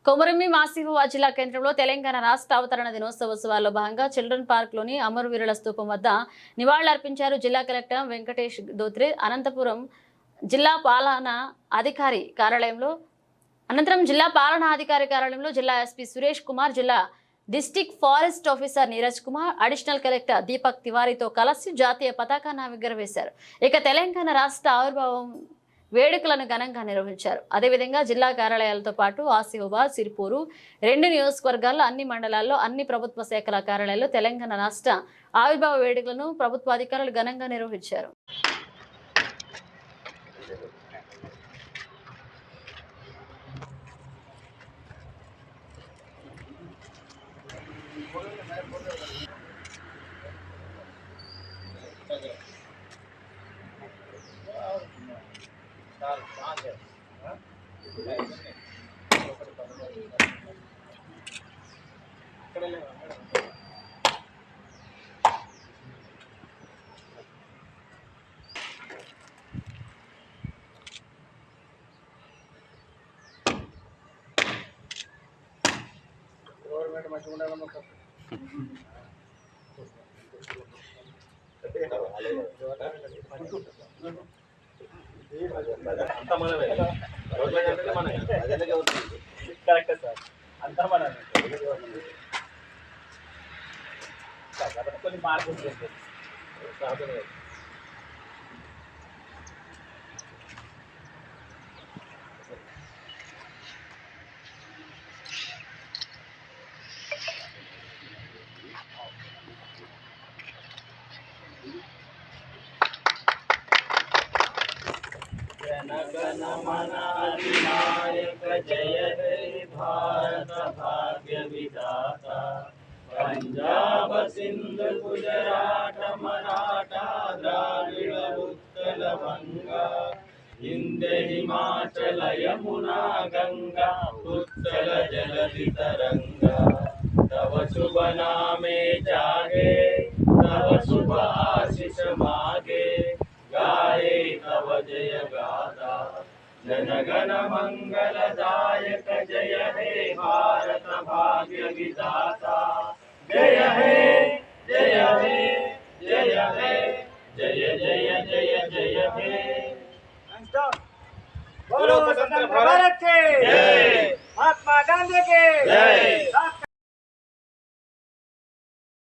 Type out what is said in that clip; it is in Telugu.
కొమరమి మాసిహువా జిల్లా కేంద్రంలో తెలంగాణ రాష్ట్ర అవతరణ దినోత్సవాల్లో భాగంగా చిల్డ్రన్ పార్క్ లోని అమరవీరుల స్తూపం వద్ద నివాళులర్పించారు జిల్లా కలెక్టర్ వెంకటేష్ దోత్రే. అనంతపురం జిల్లా పాలనా అధికారి కార్యాలయంలో జిల్లా ఎస్పీ సురేష్ కుమార్, జిల్లా district forest officer Neeraj Kumar, additional collector Deepak తివారీతో కలిసి జాతీయ పతాకాన్ని ఎగురవేశారు. ఇక తెలంగాణ రాష్ట్ర ఆవిర్భావం వేడుకలను ఘనంగా నిర్వహించారు. అదేవిధంగా జిల్లా కార్యాలయాలతో పాటు ఆసిఫాబాద్, సిరిపూరు 2 నియోజకవర్గాల్లో అన్ని మండలాల్లో అన్ని ప్రభుత్వ శాఖల కార్యాలయాల్లో తెలంగాణ రాష్ట్ర ఆవిర్భావ వేడుకలను ప్రభుత్వ అధికారులు ఘనంగా నిర్వహించారు. కరెక్ట్ సార్, అంతా మన కొన్ని మార్పులు చేస్తారు. जनगणमनाधिनायक जय हे भारत भाग्य विधाता। पंजाब सिंध गुजरात मराठा द्राविड़ उत्कल बंगा, हिंद हिमाचल यमुना गंगा उत्कल जलधि तरंगा। तव शुभ नामे जागे, तव शुभ आशीष मागे, गाये तव जय गाथा। जनगण मंगलदायक जय हे भारत भाग्य विधाता। जय हे जय हे जय हे जय जय जय जय हे। बोलो स्वतंत्र भारत के जय, महात्मा गांधी के जय।